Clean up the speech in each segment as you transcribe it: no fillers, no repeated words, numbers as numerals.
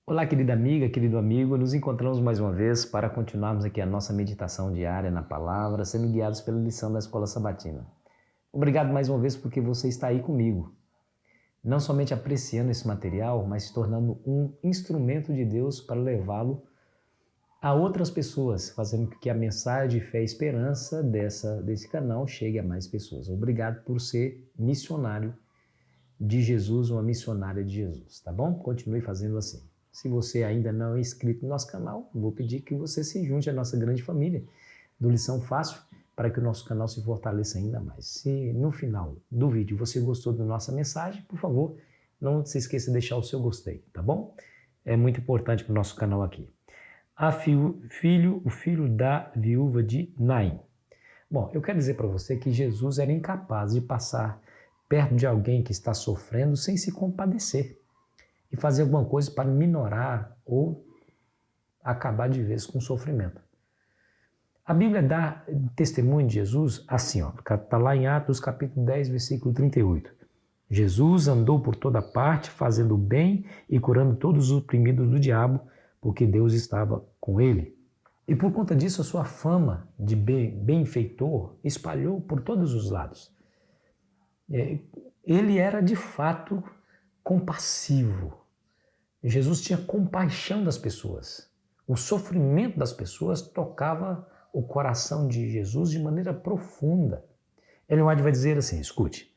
Olá, querida amiga, querido amigo, nos encontramos mais uma vez para continuarmos aqui a nossa meditação diária na palavra, sendo guiados pela lição da Escola Sabatina. Obrigado mais uma vez porque você está aí comigo, não somente apreciando esse material, mas se tornando um instrumento de Deus para levá-lo a outras pessoas, fazendo com que a mensagem de fé e esperança desse canal chegue a mais pessoas. Obrigado por ser missionário de Jesus, uma missionária de Jesus, tá bom? Continue fazendo assim. Se você ainda não é inscrito no nosso canal, vou pedir que você se junte à nossa grande família do Lição Fácil para que o nosso canal se fortaleça ainda mais. Se no final do vídeo você gostou da nossa mensagem, por favor, não se esqueça de deixar o seu gostei, tá bom? É muito importante para o nosso canal aqui. O filho da viúva de Naim. Bom, eu quero dizer para você que Jesus era incapaz de passar perto de alguém que está sofrendo sem se compadecer e fazer alguma coisa para minorar ou acabar de vez com o sofrimento. A Bíblia dá testemunho de Jesus assim, está lá em Atos capítulo 10, versículo 38. Jesus andou por toda parte, fazendo o bem e curando todos os oprimidos do diabo, porque Deus estava com ele. E por conta disso, a sua fama de benfeitor espalhou por todos os lados. Ele era de fato compassivo. Jesus tinha compaixão das pessoas. O sofrimento das pessoas tocava o coração de Jesus de maneira profunda. Ellen White vai dizer assim, escute,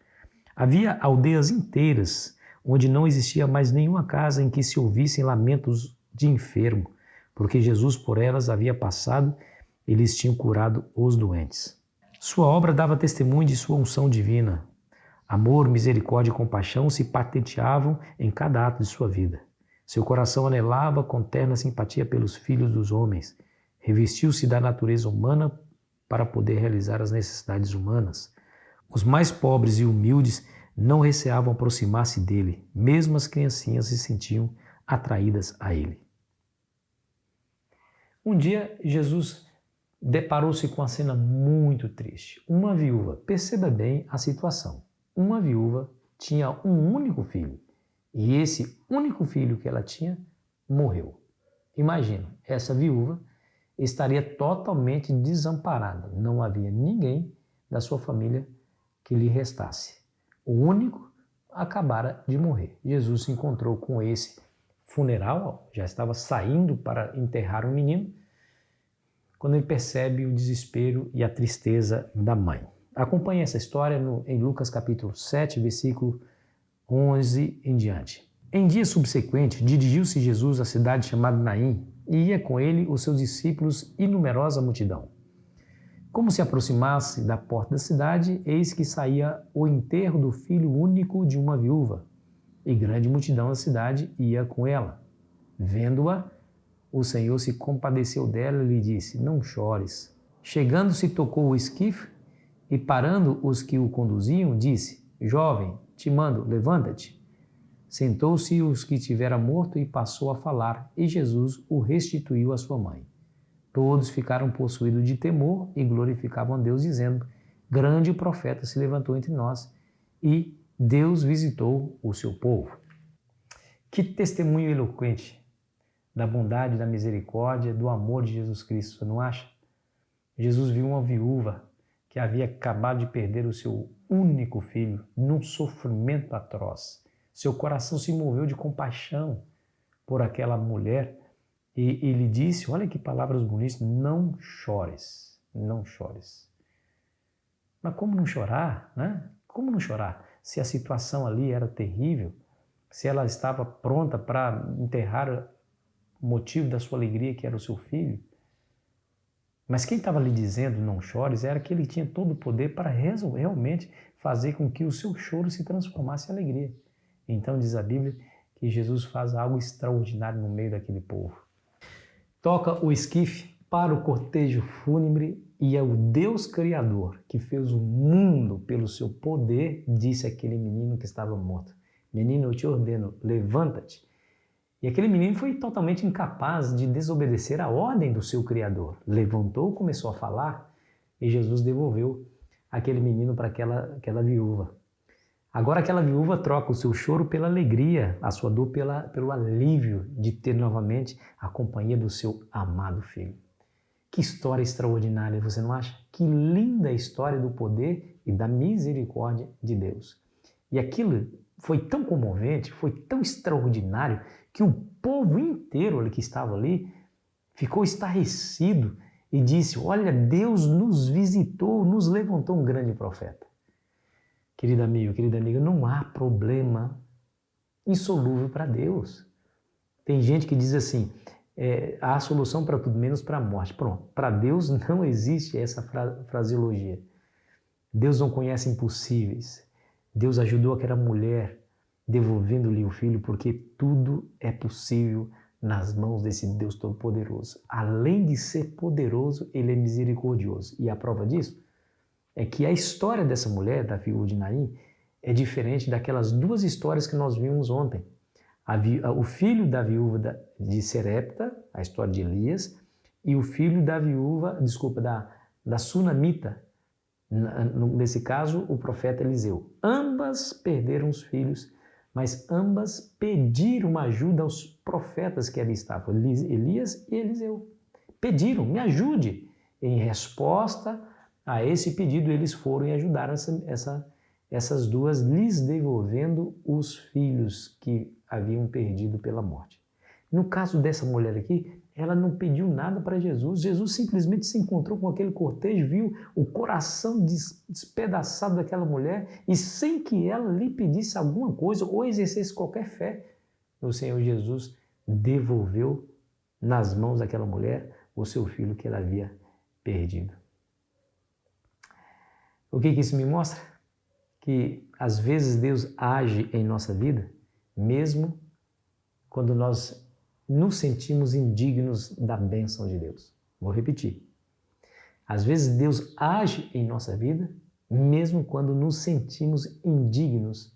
havia aldeias inteiras onde não existia mais nenhuma casa em que se ouvissem lamentos de enfermo, porque Jesus por elas havia passado e lhes tinha curado os doentes. Sua obra dava testemunho de sua unção divina. Amor, misericórdia e compaixão se patenteavam em cada ato de sua vida. Seu coração anelava com terna simpatia pelos filhos dos homens. Revestiu-se da natureza humana para poder realizar as necessidades humanas. Os mais pobres e humildes não receavam aproximar-se dele. Mesmo as criancinhas se sentiam atraídas a ele. Um dia, Jesus deparou-se com uma cena muito triste. Uma viúva, perceba bem a situação. Uma viúva tinha um único filho. E esse único filho que ela tinha morreu. Imagina, essa viúva estaria totalmente desamparada. Não havia ninguém da sua família que lhe restasse. O único acabara de morrer. Jesus se encontrou com esse funeral, já estava saindo para enterrar o menino, quando ele percebe o desespero e a tristeza da mãe. Acompanhe essa história em Lucas capítulo 7, versículo 11 em diante. Em dia subsequente, dirigiu-se Jesus à cidade chamada Naim e ia com ele os seus discípulos e numerosa multidão. Como se aproximasse da porta da cidade, eis que saía o enterro do filho único de uma viúva, e grande multidão da cidade ia com ela. Vendo-a, o Senhor se compadeceu dela e lhe disse, não chores. Chegando-se, tocou o esquife e parando os que o conduziam, disse, jovem, te mando, levanta-te. Sentou-se os que tivera morto e passou a falar, e Jesus o restituiu à sua mãe. Todos ficaram possuídos de temor e glorificavam a Deus, dizendo, grande profeta se levantou entre nós e Deus visitou o seu povo. Que testemunho eloquente da bondade, da misericórdia, do amor de Jesus Cristo, você não acha? Jesus viu uma viúva que havia acabado de perder o seu único filho num sofrimento atroz. Seu coração se moveu de compaixão por aquela mulher e ele disse, olha que palavras bonitas, não chores, não chores. Mas como não chorar, né? Como não chorar? Se a situação ali era terrível, se ela estava pronta para enterrar o motivo da sua alegria, que era o seu filho. Mas quem estava lhe dizendo não chores era que ele tinha todo o poder para realmente fazer com que o seu choro se transformasse em alegria. Então diz a Bíblia que Jesus faz algo extraordinário no meio daquele povo. Toca o esquife para o cortejo fúnebre e é o Deus Criador que fez o mundo pelo seu poder, disse aquele menino que estava morto. Menino, eu te ordeno, levanta-te. E aquele menino foi totalmente incapaz de desobedecer a ordem do seu Criador. Levantou, começou a falar e Jesus devolveu aquele menino para aquela viúva. Agora aquela viúva troca o seu choro pela alegria, a sua dor pelo alívio de ter novamente a companhia do seu amado filho. Que história extraordinária, você não acha? Que linda história do poder e da misericórdia de Deus. E aquilo foi tão comovente, foi tão extraordinário, que o povo inteiro que estava ali ficou estarrecido e disse: olha, Deus nos visitou, nos levantou um grande profeta. Querido amigo, querida amiga, não há problema insolúvel para Deus. Tem gente que diz assim, há solução para tudo, menos para a morte. Pronto, para Deus não existe essa fraseologia. Deus não conhece impossíveis. Deus ajudou aquela mulher devolvendo-lhe o filho, porque tudo é possível nas mãos desse Deus Todo-Poderoso. Além de ser poderoso, Ele é misericordioso. E a prova disso é que a história dessa mulher, da viúva de Naim, é diferente daquelas duas histórias que nós vimos ontem. O filho da viúva de Serepta, a história de Elias, e o filho da viúva, da Sunamita, nesse caso, o profeta Eliseu. Ambas perderam os filhos, mas ambas pediram ajuda aos profetas que ali estavam, Elias e Eliseu. Pediram, me ajude. Em resposta a esse pedido, eles foram e ajudaram essas duas, lhes devolvendo os filhos que haviam perdido pela morte. No caso dessa mulher aqui, ela não pediu nada para Jesus. Jesus simplesmente se encontrou com aquele cortejo, viu o coração despedaçado daquela mulher e sem que ela lhe pedisse alguma coisa ou exercesse qualquer fé, o Senhor Jesus devolveu nas mãos daquela mulher o seu filho que ela havia perdido. O que isso me mostra? Que às vezes Deus age em nossa vida, mesmo quando nós nos sentimos indignos da bênção de Deus. Vou repetir. Às vezes Deus age em nossa vida, mesmo quando nos sentimos indignos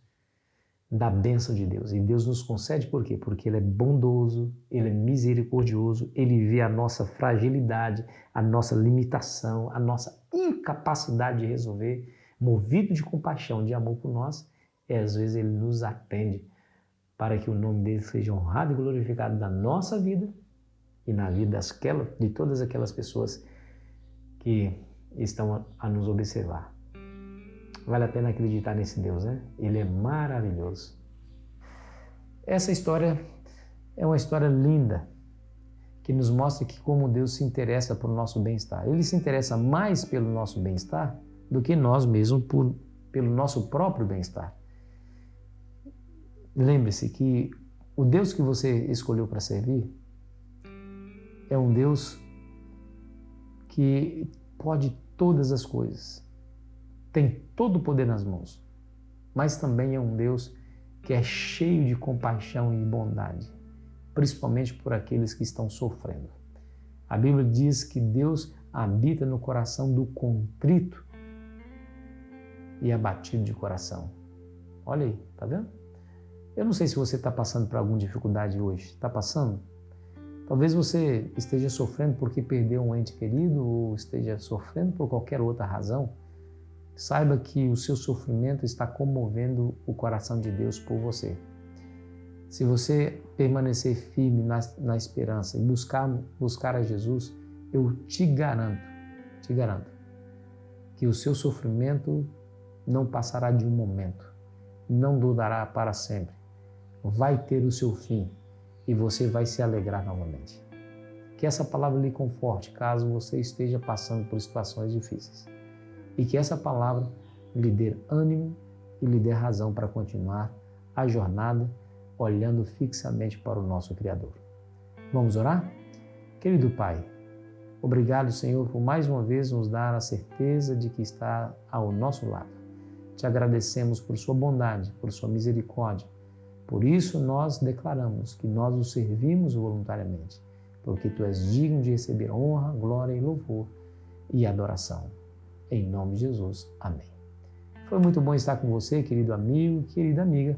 da bênção de Deus. E Deus nos concede por quê? Porque Ele é bondoso, Ele é misericordioso, Ele vê a nossa fragilidade, a nossa limitação, a nossa incapacidade de resolver, movido de compaixão, de amor por nós, e às vezes Ele nos atende para que o nome dele seja honrado e glorificado na nossa vida e na vida de todas aquelas pessoas que estão a nos observar. Vale a pena acreditar nesse Deus, né? Ele é maravilhoso. Essa história é uma história linda, que nos mostra que como Deus se interessa por nosso bem-estar. Ele se interessa mais pelo nosso bem-estar do que nós mesmos pelo nosso próprio bem-estar. Lembre-se que o Deus que você escolheu para servir é um Deus que pode todas as coisas, tem todo o poder nas mãos, mas também é um Deus que é cheio de compaixão e bondade, principalmente por aqueles que estão sofrendo. A Bíblia diz que Deus habita no coração do contrito e abatido de coração. Olha aí, tá vendo? Eu não sei se você está passando por alguma dificuldade hoje. Está passando? Talvez você esteja sofrendo porque perdeu um ente querido ou esteja sofrendo por qualquer outra razão. Saiba que o seu sofrimento está comovendo o coração de Deus por você. Se você permanecer firme na esperança e buscar a Jesus, eu te garanto que o seu sofrimento não passará de um momento, não durará para sempre. Vai ter o seu fim e você vai se alegrar novamente. Que essa palavra lhe conforte caso você esteja passando por situações difíceis. E que essa palavra lhe dê ânimo e lhe dê razão para continuar a jornada olhando fixamente para o nosso Criador. Vamos orar? Querido Pai, obrigado, Senhor, por mais uma vez nos dar a certeza de que está ao nosso lado. Te agradecemos por sua bondade, por sua misericórdia. Por isso nós declaramos que nós o servimos voluntariamente, porque Tu és digno de receber honra, glória e louvor e adoração. Em nome de Jesus. Amém. Foi muito bom estar com você, querido amigo, querida amiga.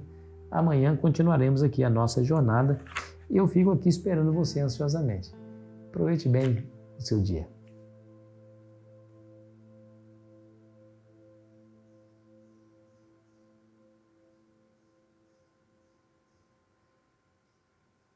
Amanhã continuaremos aqui a nossa jornada e eu fico aqui esperando você ansiosamente. Aproveite bem o seu dia.